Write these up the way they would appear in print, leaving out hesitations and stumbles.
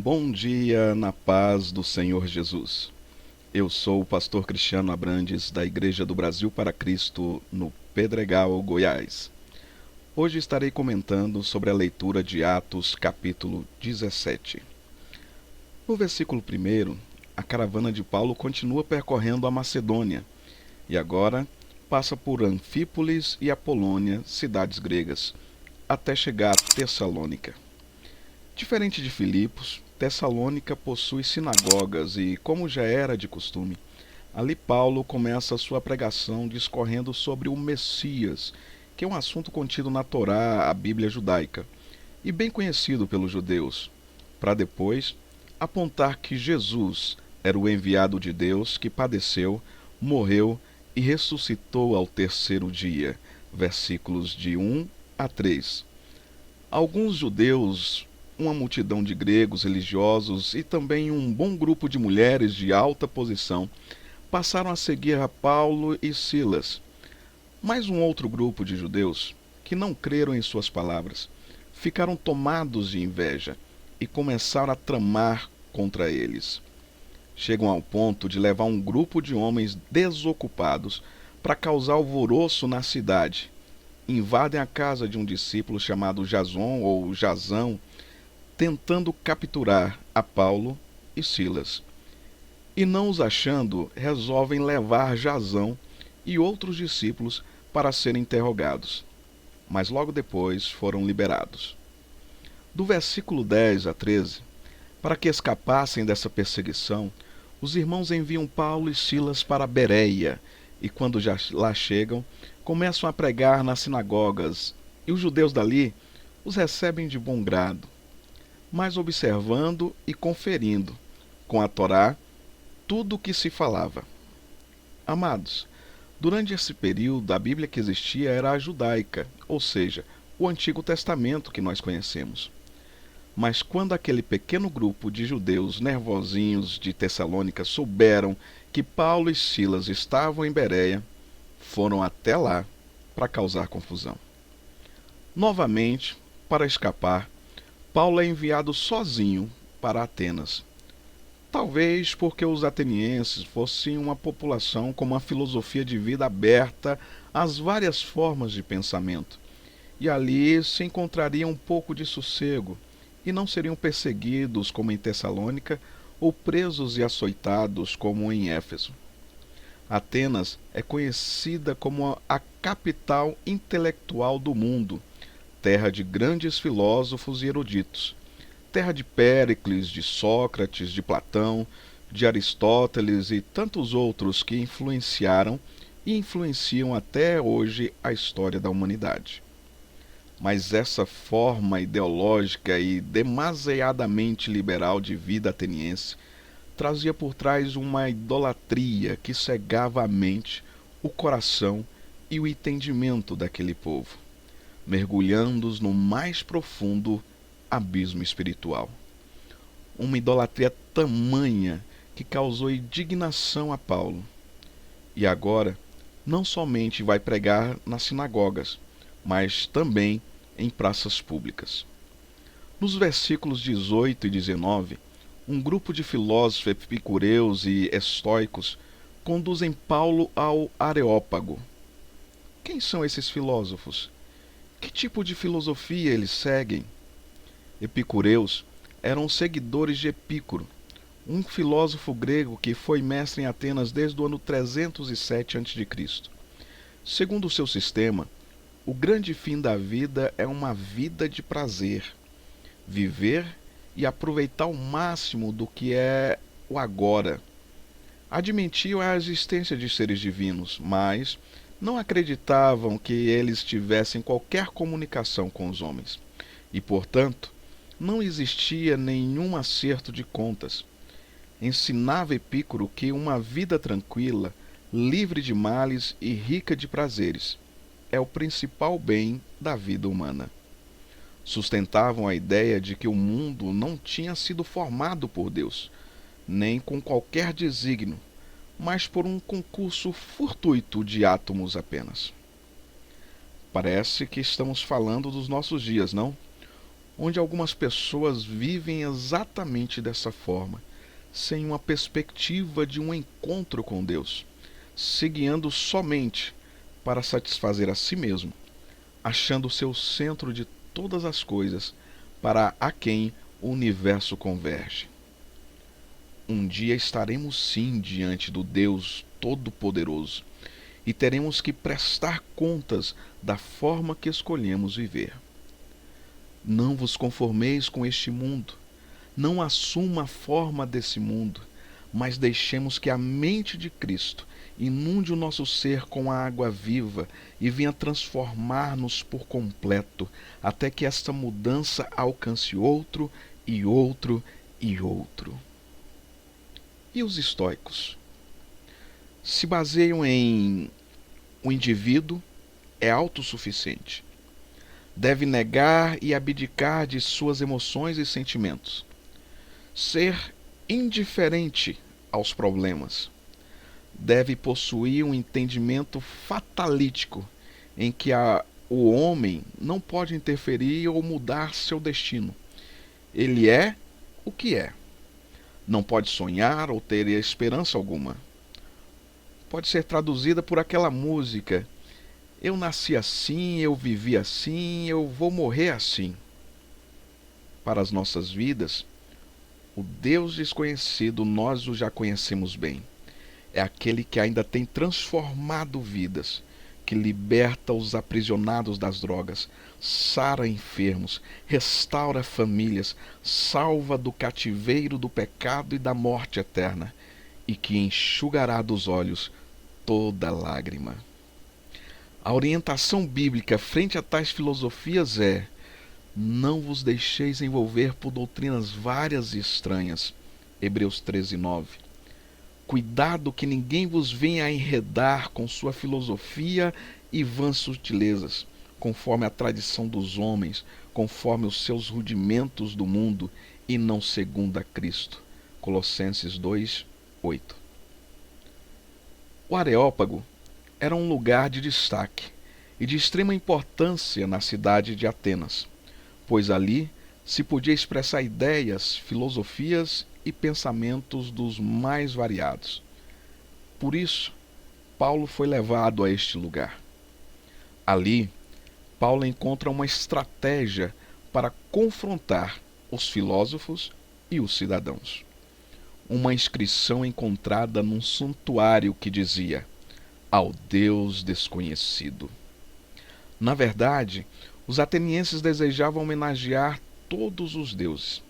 Bom dia na paz do Senhor Jesus. Eu sou o pastor Cristiano Abrantes, da Igreja do Brasil para Cristo, no Pedregal, Goiás. Hoje estarei comentando sobre a leitura de Atos, capítulo 17. No versículo 1, a caravana de Paulo continua percorrendo a Macedônia, e agora passa por Anfípolis e Apolônia, cidades gregas, até chegar a Tessalônica. Diferente de Filipos, Tessalônica possui sinagogas e, como já era de costume, ali Paulo começa sua pregação discorrendo sobre o Messias, que é um assunto contido na Torá, a Bíblia judaica, e bem conhecido pelos judeus, para depois apontar que Jesus era o enviado de Deus que padeceu, morreu e ressuscitou ao terceiro dia. Versículos de 1 a 3. Alguns judeus, uma multidão de gregos religiosos e também um bom grupo de mulheres de alta posição passaram a seguir a Paulo e Silas. Mas um outro grupo de judeus, que não creram em suas palavras, ficaram tomados de inveja e começaram a tramar contra eles. Chegam ao ponto de levar um grupo de homens desocupados para causar alvoroço na cidade. Invadem a casa de um discípulo chamado Jason ou Jazão, tentando capturar a Paulo e Silas. E não os achando, resolvem levar Jazão e outros discípulos para serem interrogados. Mas logo depois foram liberados. Do versículo 10 a 13, para que escapassem dessa perseguição, os irmãos enviam Paulo e Silas para Bereia, e quando já lá chegam, começam a pregar nas sinagogas, e os judeus dali os recebem de bom grado, mas observando e conferindo com a Torá tudo o que se falava. Amados, durante esse período a Bíblia que existia era a judaica, ou seja, o Antigo Testamento que nós conhecemos. Mas quando aquele pequeno grupo de judeus nervosinhos de Tessalônica souberam que Paulo e Silas estavam em Bereia, foram até lá para causar confusão. Novamente, para escapar, Paulo é enviado sozinho para Atenas. Talvez porque os atenienses fossem uma população com uma filosofia de vida aberta às várias formas de pensamento, e ali se encontraria um pouco de sossego, e não seriam perseguidos como em Tessalônica, ou presos e açoitados como em Éfeso. Atenas é conhecida como a capital intelectual do mundo, terra de grandes filósofos e eruditos, terra de Péricles, de Sócrates, de Platão, de Aristóteles e tantos outros que influenciaram e influenciam até hoje a história da humanidade. Mas essa forma ideológica e demasiadamente liberal de vida ateniense trazia por trás uma idolatria que cegava a mente, o coração e o entendimento daquele povo, mergulhando-os no mais profundo abismo espiritual. Uma idolatria tamanha que causou indignação a Paulo. E agora, não somente vai pregar nas sinagogas, mas também em praças públicas. Nos versículos 18 e 19, um grupo de filósofos epicureus e estoicos conduzem Paulo ao Areópago. Quem são esses filósofos? Que tipo de filosofia eles seguem? Epicureus eram seguidores de Epicuro, um filósofo grego que foi mestre em Atenas desde o ano 307 a.C. Segundo o seu sistema, o grande fim da vida é uma vida de prazer, viver e aproveitar ao máximo do que é o agora. Admitiam a existência de seres divinos, mas não acreditavam que eles tivessem qualquer comunicação com os homens, e, portanto, não existia nenhum acerto de contas. Ensinava Epicuro que uma vida tranquila, livre de males e rica de prazeres é o principal bem da vida humana. Sustentavam a ideia de que o mundo não tinha sido formado por Deus, nem com qualquer desígnio, mas por um concurso fortuito de átomos apenas. Parece que estamos falando dos nossos dias, não? onde algumas pessoas vivem exatamente dessa forma, sem uma perspectiva de um encontro com Deus, se guiando somente para satisfazer a si mesmo, achando seu centro de todas as coisas para a quem o universo converge. Um dia estaremos sim diante do Deus Todo-Poderoso e teremos que prestar contas da forma que escolhemos viver. Não vos conformeis com este mundo, não assuma a forma desse mundo, mas deixemos que a mente de Cristo inunde o nosso ser com a água viva e venha transformar-nos por completo, até que esta mudança alcance outro e outro e outro. E os estoicos? Se baseiam em o indivíduo é autossuficiente. Deve negar e abdicar de suas emoções e sentimentos. Ser indiferente aos problemas. Deve possuir um entendimento fatalítico em que o homem não pode interferir ou mudar seu destino. Ele é o que é. Não pode sonhar ou ter esperança alguma. Pode ser traduzida por aquela música: eu nasci assim, eu vivi assim, eu vou morrer assim. Para as nossas vidas, o Deus desconhecido nós o já conhecemos bem. É aquele que ainda tem transformado vidas, que liberta os aprisionados das drogas, sara enfermos, restaura famílias, salva do cativeiro do pecado e da morte eterna, e que enxugará dos olhos toda lágrima. A orientação bíblica frente a tais filosofias é: não vos deixeis envolver por doutrinas várias e estranhas. Hebreus 13:9. Cuidado que ninguém vos venha a enredar com sua filosofia e vãs sutilezas, conforme a tradição dos homens, conforme os seus rudimentos do mundo, e não segundo a Cristo. Colossenses 2:8. O Areópago era um lugar de destaque e de extrema importância na cidade de Atenas, pois ali se podia expressar ideias, filosofias e pensamentos dos mais variados. Por isso, Paulo foi levado a este lugar. Ali, Paulo encontra uma estratégia para confrontar os filósofos e os cidadãos. Uma inscrição encontrada num santuário que dizia: ao Deus desconhecido. Na verdade, os atenienses desejavam homenagear todos os deuses,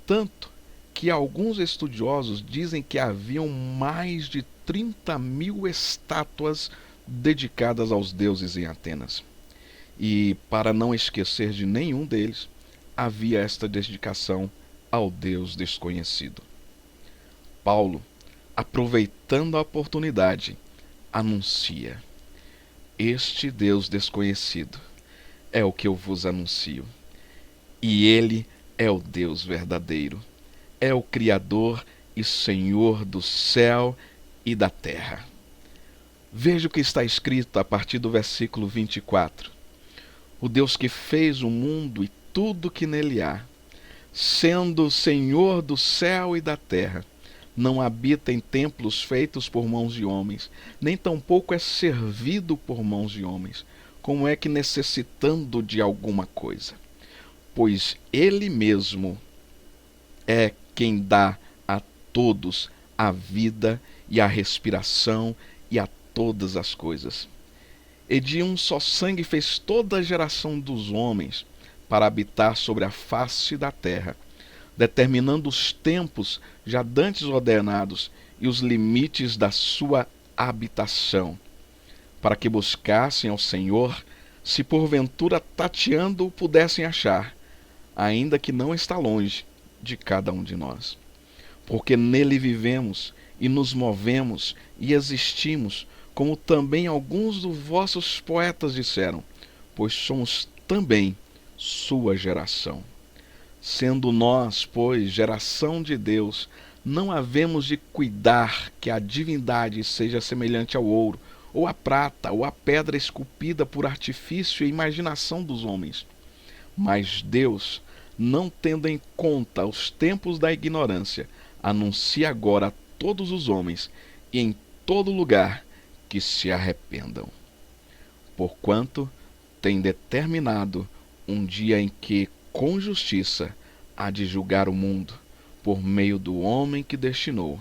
tanto que alguns estudiosos dizem que haviam mais de 30.000 estátuas dedicadas aos deuses em Atenas. E, para não esquecer de nenhum deles, havia esta dedicação ao Deus desconhecido. Paulo, aproveitando a oportunidade, anuncia: este Deus desconhecido é o que eu vos anuncio. E ele é o Deus verdadeiro. É o Criador e Senhor do céu e da terra. Veja o que está escrito a partir do versículo 24. O Deus que fez o mundo e tudo que nele há, sendo o Senhor do céu e da terra, não habita em templos feitos por mãos de homens, nem tampouco é servido por mãos de homens, como é que necessitando de alguma coisa. Pois ele mesmo é quem dá a todos a vida e a respiração e a todas as coisas. E de um só sangue fez toda a geração dos homens para habitar sobre a face da terra, determinando os tempos já dantes ordenados e os limites da sua habitação, para que buscassem ao Senhor, se porventura tateando o pudessem achar, ainda que não está longe de cada um de nós. Porque nele vivemos e nos movemos e existimos, como também alguns dos vossos poetas disseram, pois somos também sua geração. Sendo nós, pois, geração de Deus, não havemos de cuidar que a divindade seja semelhante ao ouro, ou à prata, ou à pedra esculpida por artifício e imaginação dos homens, Mas Deus, não tendo em conta os tempos da ignorância, anuncia agora a todos os homens e em todo lugar que se arrependam. Porquanto tem determinado um dia em que, com justiça, há de julgar o mundo, por meio do homem que destinou,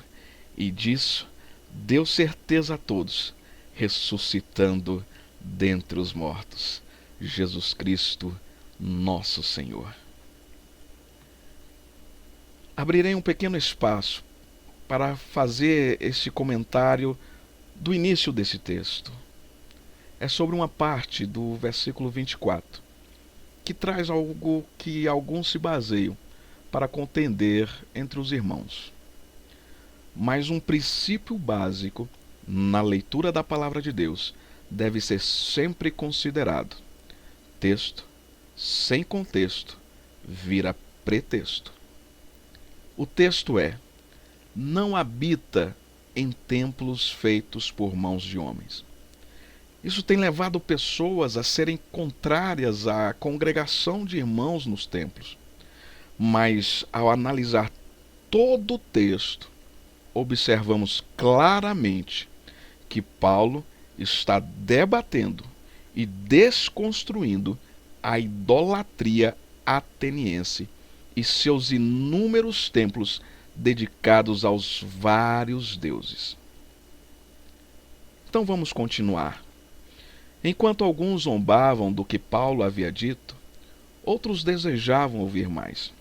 e disso deu certeza a todos, ressuscitando dentre os mortos, Jesus Cristo, nosso Senhor. Abrirei um pequeno espaço para fazer este comentário do início desse texto. É sobre uma parte do versículo 24, que traz algo que alguns se baseiam para contender entre os irmãos. Mas um princípio básico na leitura da palavra de Deus deve ser sempre considerado. Texto sem contexto vira pretexto. O texto é: não habita em templos feitos por mãos de homens. Isso tem levado pessoas a serem contrárias à congregação de irmãos nos templos. Mas, ao analisar todo o texto, observamos claramente que Paulo está debatendo e desconstruindo a idolatria ateniense e seus inúmeros templos dedicados aos vários deuses. Então vamos continuar. Enquanto alguns zombavam do que Paulo havia dito, outros desejavam ouvir mais.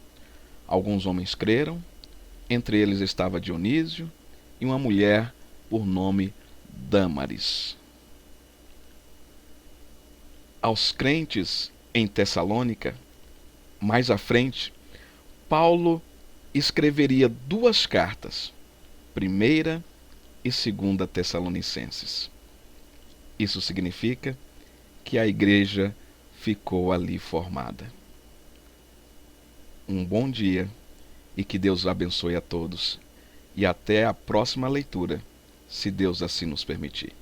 Alguns homens creram, entre eles estava Dionísio e uma mulher por nome Dâmaris. Aos crentes em Tessalônica, mais à frente, Paulo escreveria 2 cartas, 1ª e 2ª Tessalonicenses. Isso significa que a igreja ficou ali formada. Um bom dia e que Deus abençoe a todos. E até a próxima leitura, se Deus assim nos permitir.